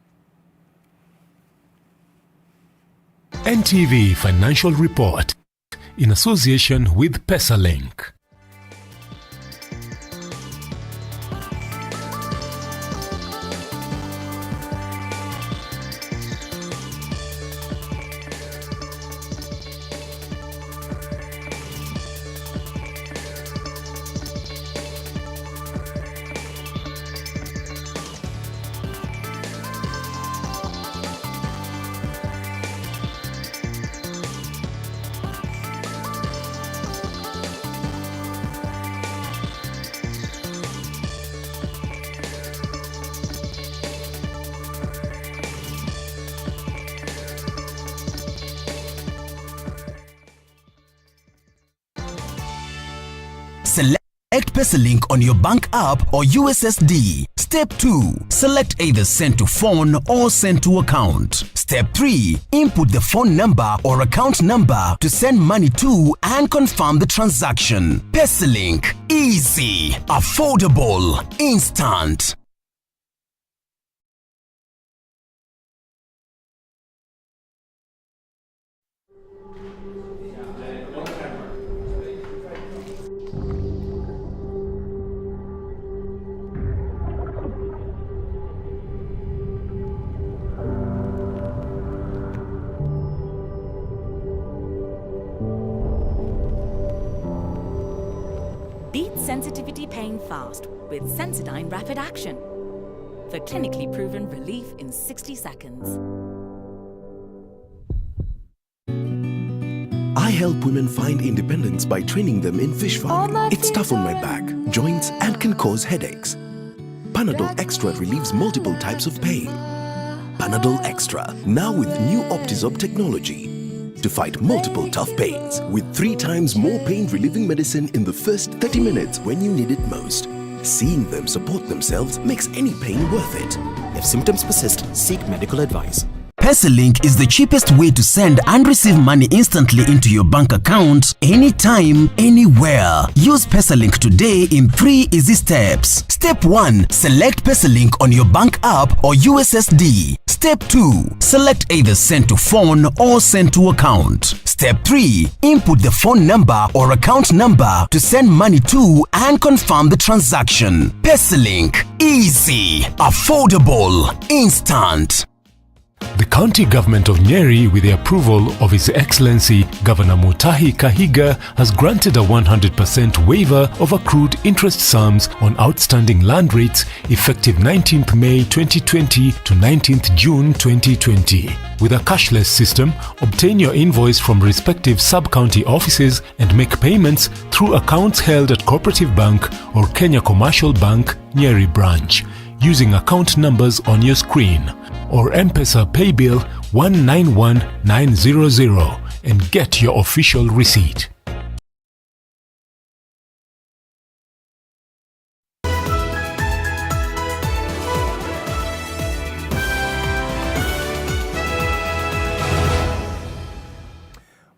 NTV Financial Report, in association with PesaLink. Select PesaLink on your bank app or USSD. Step 2. Select either send to phone or send to account. Step 3. Input the phone number or account number to send money to and confirm the transaction. PesaLink. Easy, affordable, instant. Beat sensitivity pain fast with Sensodyne Rapid Action for clinically proven relief in 60 seconds. I help women find independence by training them in fish farming. It's tough on my back, joints, and can cause headaches. Panadol Extra relieves multiple types of pain. Panadol Extra, now with new Optizorb technology, to fight multiple tough pains with 3 times more pain-relieving medicine in the first 30 minutes when you need it most. Seeing them support themselves makes any pain worth it. If symptoms persist, seek medical advice. PesaLink is the cheapest way to send and receive money instantly into your bank account, anytime, anywhere. Use PesaLink today in 3 easy steps. Step 1. Select PesaLink on your bank app or USSD. Step 2. Select either send to phone or send to account. Step 3. Input the phone number or account number to send money to and confirm the transaction. PesaLink. Easy, affordable, instant. The county government of Nyeri, with the approval of His Excellency Governor Mutahi Kahiga, has granted a 100% waiver of accrued interest sums on outstanding land rates effective 19th May 2020 to 19th June 2020. With a cashless system, obtain your invoice from respective sub-county offices and make payments through accounts held at Cooperative Bank or Kenya Commercial Bank, Nyeri branch, using account numbers on your screen, or M-Pesa Paybill 191900 and get your official receipt.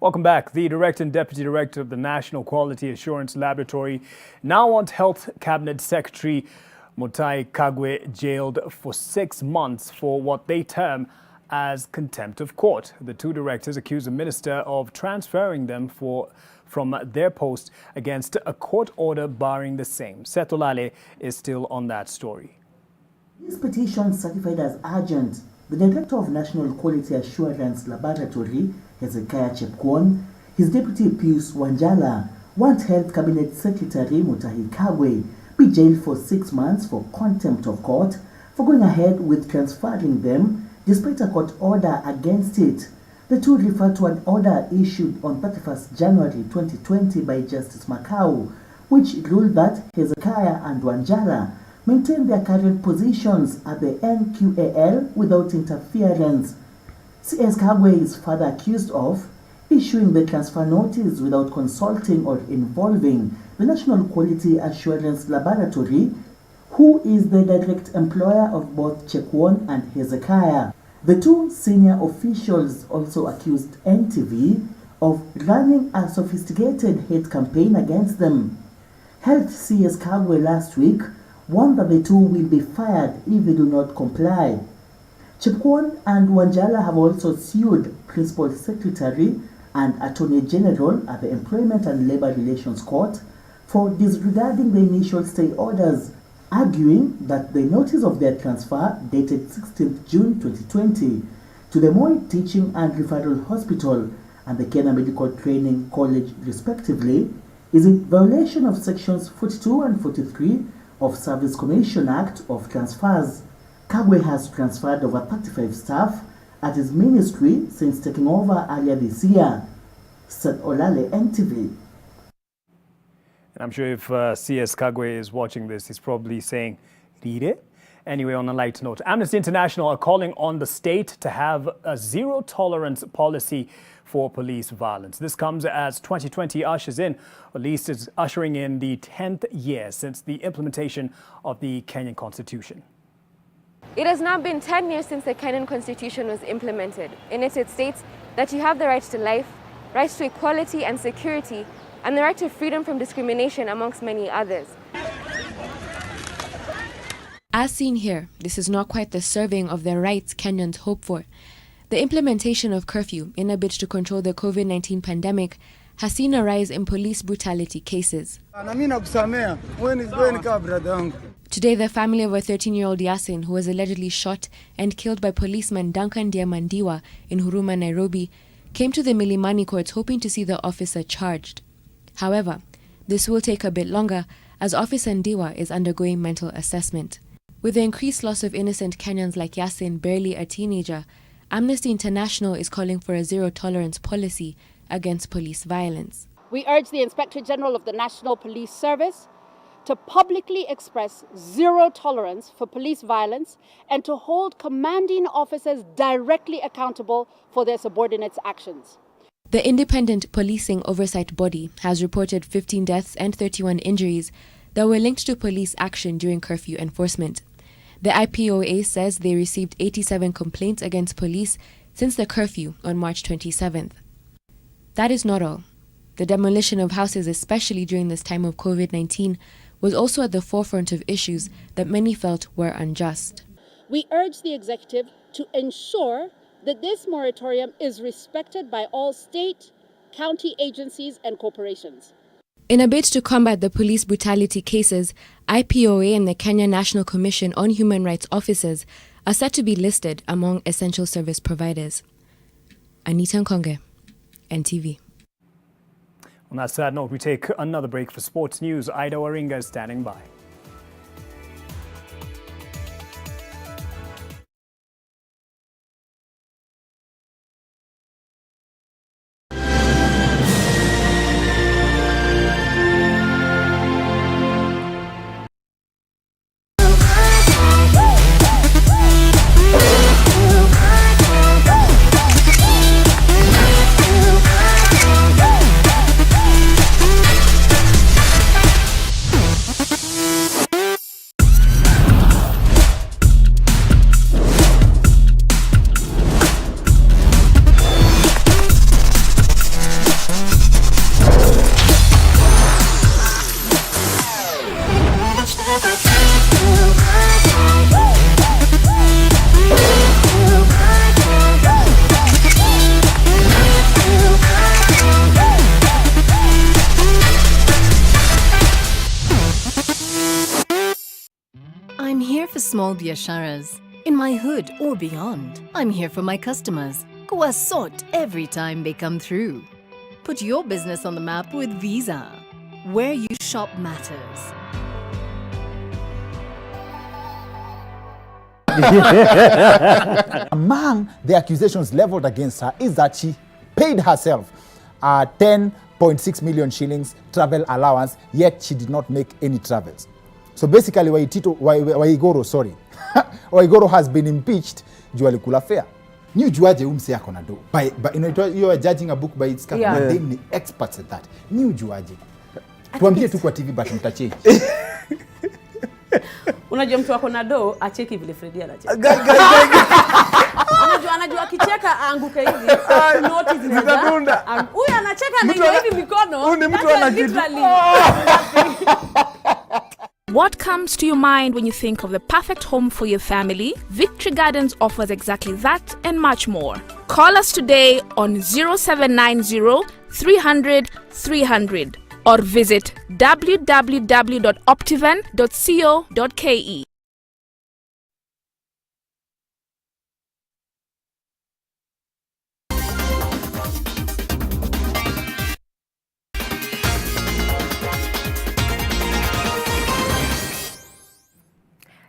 Welcome back. The Director and Deputy Director of the National Quality Assurance Laboratory now want Health Cabinet Secretary Mutahi Kagwe jailed for 6 months for what they term as contempt of court. The two directors accuse the minister of transferring them from their post against a court order barring the same. Seth Olale is still on that story. This petition, certified as urgent, the Director of National Quality Assurance Laboratory, Hezekiah Chepkwon, his Deputy Pius Wanjala, want Health Cabinet Secretary Mutahi Kagwe be jailed for 6 months for contempt of court for going ahead with transferring them despite a court order against it. The two refer to an order issued on 31st January 2020 by Justice Makau, which ruled that Hezekiah and Wanjala maintain their current positions at the NQAL without interference. CS Kagwe is further accused of issuing the transfer notice without consulting or involving the National Quality Assurance Laboratory, who is the direct employer of both Chepkwon and Hezekiah. The two senior officials also accused NTV of running a sophisticated hate campaign against them. Health CS Kagwe last week warned that the two will be fired if they do not comply. Chepkwon and Wanjala have also sued Principal Secretary and Attorney General at the Employment and Labour Relations Court for disregarding the initial stay orders, arguing that the notice of their transfer, dated 16th June 2020, to the Moi Teaching and Referral Hospital and the Kenya Medical Training College respectively, is in violation of sections 42 and 43 of Service Commission Act of Transfers. Kagwe has transferred over 35 staff at his ministry since taking over earlier this year. Seth Olale, NTV. And I'm sure if CS Kagwe is watching this, he's probably saying, read it. Anyway, on a light note, Amnesty International are calling on the state to have a zero-tolerance policy for police violence. This comes as 2020 ushers in, or at least is ushering in the 10th year since the implementation of the Kenyan Constitution. It has now been 10 years since the Kenyan Constitution was implemented. In it, it states that you have the right to life, right to equality and security, and the right to freedom from discrimination, amongst many others. As seen here, this is not quite the serving of the rights Kenyans hope for. The implementation of curfew in a bid to control the COVID-19 pandemic has seen a rise in police brutality cases. Today, the family of a 13-year-old Yasin, who was allegedly shot and killed by policeman Duncan Diamandiwa in Huruma, Nairobi, came to the Milimani courts hoping to see the officer charged. However, this will take a bit longer as Officer Ndiwa is undergoing mental assessment. With the increased loss of innocent Kenyans like Yasin, barely a teenager, Amnesty International is calling for a zero-tolerance policy against police violence. We urge the Inspector General of the National Police Service to publicly express zero tolerance for police violence and to hold commanding officers directly accountable for their subordinates' actions. The Independent Policing Oversight Body has reported 15 deaths and 31 injuries that were linked to police action during curfew enforcement. The IPOA says they received 87 complaints against police since the curfew on March 27th. That is not all. The demolition of houses, especially during this time of COVID-19, was also at the forefront of issues that many felt were unjust. We urge the executive to ensure that this moratorium is respected by all state, county agencies and corporations. In a bid to combat the police brutality cases, IPOA and the Kenya National Commission on Human Rights Officers are set to be listed among essential service providers. Anita Nkonge, NTV. On that sad note, we take another break for sports news. Ida Waringa is standing by. I'm here for small biasharas, in my hood or beyond. I'm here for my customers, who are sought every time they come through. Put your business on the map with Visa. Where you shop matters. Among the accusations leveled against her is that she paid herself 10.6 million shillings travel allowance, yet she did not make any travels. So basically, Waigoro has been impeached juu alikula fare. Ni ujuaje umse yako na do? You are judging a book by its cover. Yeah. They ni experts at that. Ni ujuaje? Tuambie tu kwa TV but mtachange. Unajua mtu wako na do acheki vile Freddy anacheka. Anajua akicheka aanguke hivi. Notice zinadunda. Huyu anacheka na hivi mikono. Huyu ni mtu ana kitu. What comes to your mind when you think of the perfect home for your family? Victory Gardens offers exactly that and much more. Call us today on 0790 300 300 or visit www.optivan.co.ke.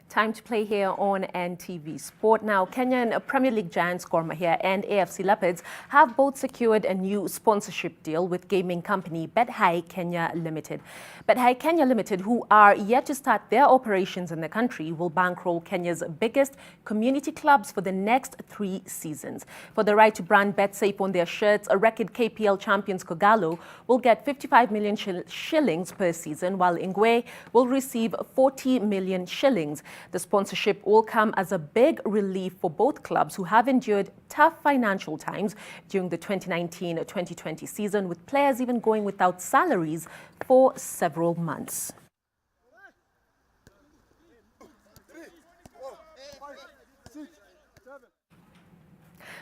Time to play here on NTV Sport. Now, Kenyan Premier League giants Gor Mahia and AFC Leopards have both secured a new sponsorship deal with gaming company BetHigh Kenya Limited. BetHigh Kenya Limited, who are yet to start their operations in the country, will bankroll Kenya's biggest community clubs for the next 3 seasons. For the right to brand BetSafe on their shirts, a record KPL champions Kogalo will get 55 million shillings per season, while Ingwe will receive 40 million shillings. The sponsorship will come as a big relief for both clubs who have endured tough financial times during the 2019-2020 season, with players even going without salaries for several months.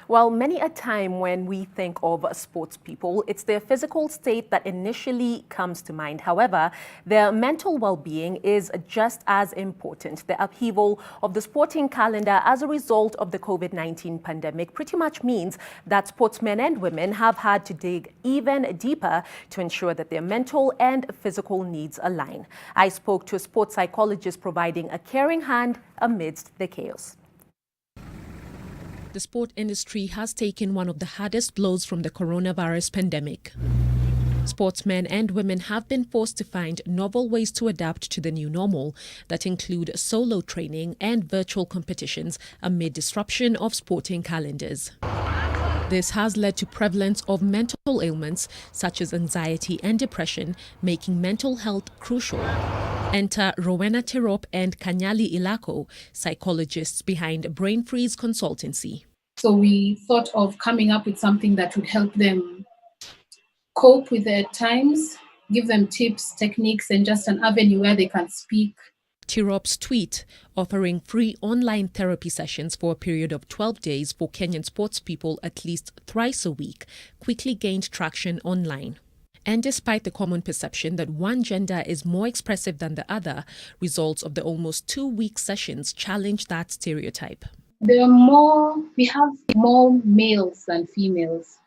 Well, many a time when we think of sports people, it's their physical state that initially comes to mind. However, their mental well-being is just as important. The upheaval of the sporting calendar as a result of the COVID-19 pandemic pretty much means that sportsmen and women have had to dig even deeper to ensure that their mental and physical needs align. I spoke to a sports psychologist providing a caring hand amidst the chaos. The sport industry has taken one of the hardest blows from the coronavirus pandemic. Sportsmen and women have been forced to find novel ways to adapt to the new normal that include solo training and virtual competitions amid disruption of sporting calendars. This has led to prevalence of mental ailments such as anxiety and depression, making mental health crucial. Enter Rowena Tirop and Kanyali Ilako, psychologists behind Brain Freeze Consultancy. So we thought of coming up with something that would help them cope with their times, give them tips, techniques, and just an avenue where they can speak. Tirop's tweet, offering free online therapy sessions for a period of 12 days for Kenyan sports people at least thrice a week, quickly gained traction online. And despite the common perception that one gender is more expressive than the other, results of the almost 2-week sessions challenge that stereotype. We have more males than females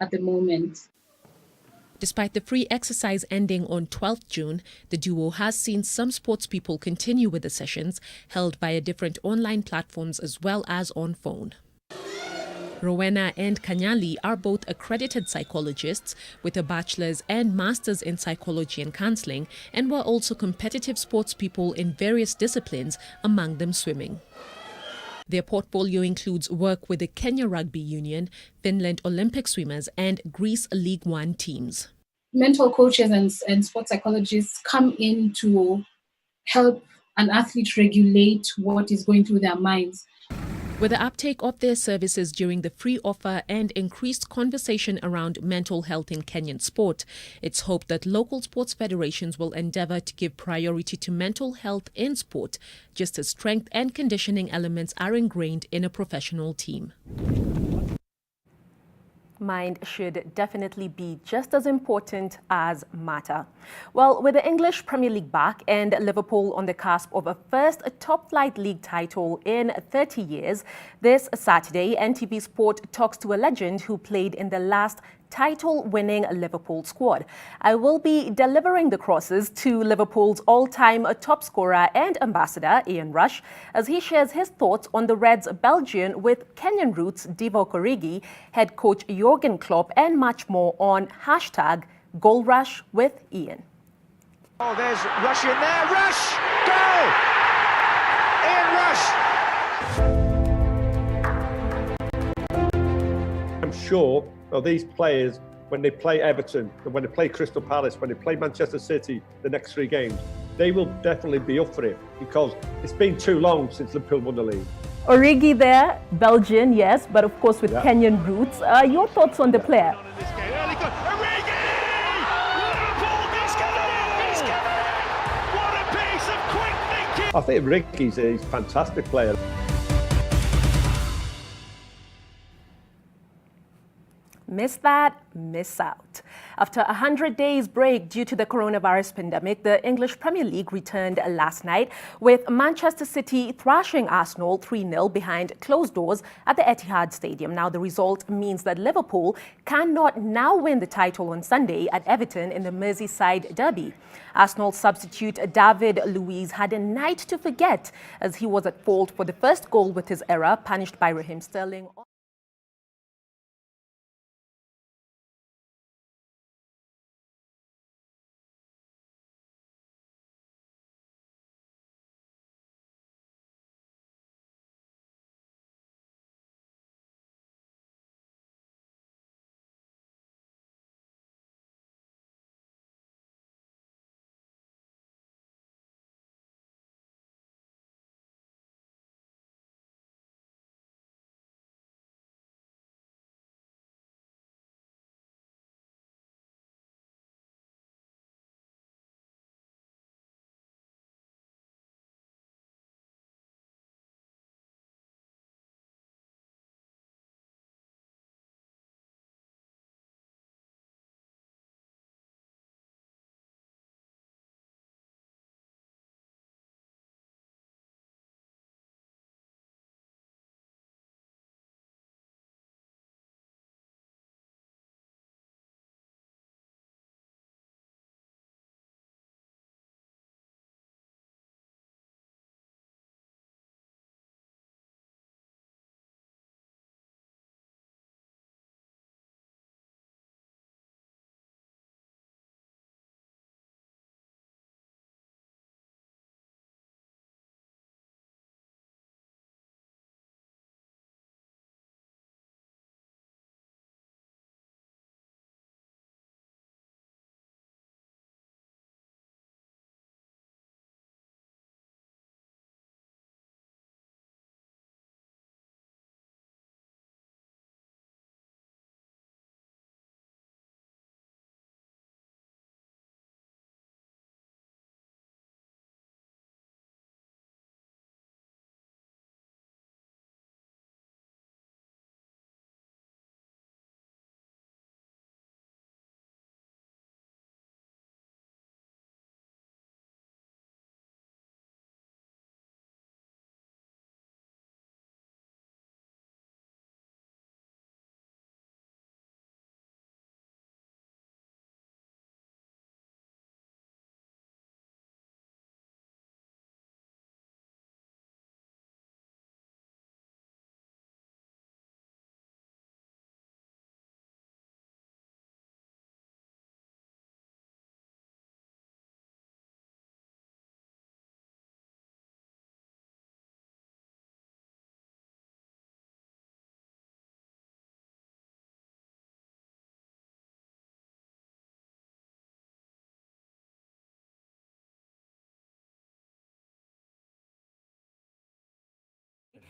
at the moment. Despite the free exercise ending on 12th June, the duo has seen some sports people continue with the sessions held via different online platforms as well as on phone. Rowena and Kanyali are both accredited psychologists with a bachelor's and master's in psychology and counseling, and were also competitive sports people in various disciplines, among them swimming. Their portfolio includes work with the Kenya Rugby Union, Finland Olympic swimmers, and Greece League One teams. Mental coaches and sports psychologists come in to help an athlete regulate what is going through their minds. With the uptake of their services during the free offer and increased conversation around mental health in Kenyan sport, it's hoped that local sports federations will endeavor to give priority to mental health in sport, just as strength and conditioning elements are ingrained in a professional team. Mind should definitely be just as important as matter. Well, with the English Premier League back and Liverpool on the cusp of a first top-flight league title in 30 years, this Saturday, NTV Sport talks to a legend who played in the last title-winning Liverpool squad. I will be delivering the crosses to Liverpool's all-time top scorer and ambassador, Ian Rush, as he shares his thoughts on the Reds' Belgian with Kenyan roots Divock Origi, head coach Jurgen Klopp, and much more on hashtag Goal Rush with Ian. Oh, there's Rush in there. Rush! Goal! Ian Rush! I'm sure of these players, when they play Everton, when they play Crystal Palace, when they play Manchester City the next 3 games, they will definitely be up for it because it's been too long since Liverpool won the league. Origi there, Belgian, yes, but of course with Kenyan roots. Your thoughts on the player? I think Ricky's a fantastic player. Miss that, miss out. After a 100 days break due to the coronavirus pandemic, the English Premier League returned last night with Manchester City thrashing Arsenal 3-0 behind closed doors at the Etihad Stadium. Now, the result means that Liverpool cannot now win the title on Sunday at Everton in the Merseyside derby. Arsenal substitute David Luiz had a night to forget as he was at fault for the first goal with his error, punished by Raheem Sterling.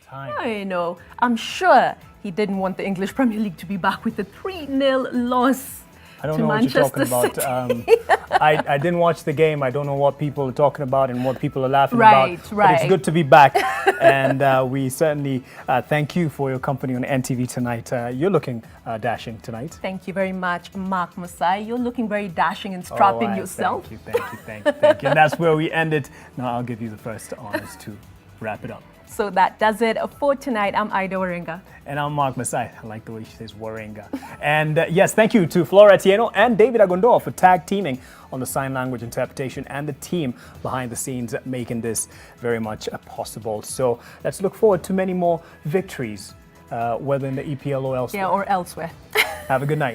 time. I know. I'm sure he didn't want the English Premier League to be back with a 3-0 loss. I don't to know Manchester what you're talking City. about. I didn't watch the game. I don't know what people are talking about and what people are laughing Right, about. right. But it's good to be back. And we certainly thank you for your company on NTV tonight. You're looking dashing tonight. Thank you very much, Mark Masai. You're looking very dashing and strapping yourself. Thank you. And that's where we end it. Now I'll give you the first honors to wrap it up. So that does it for tonight. I'm Ida Waringa. And I'm Mark Masai. I like the way she says Waringa. And yes, thank you to Flora Tieno and David Agondoa for tag teaming on the sign language interpretation and the team behind the scenes making this very much possible. So let's look forward to many more victories, whether in the EPL or elsewhere. Yeah, or elsewhere. Have a good night.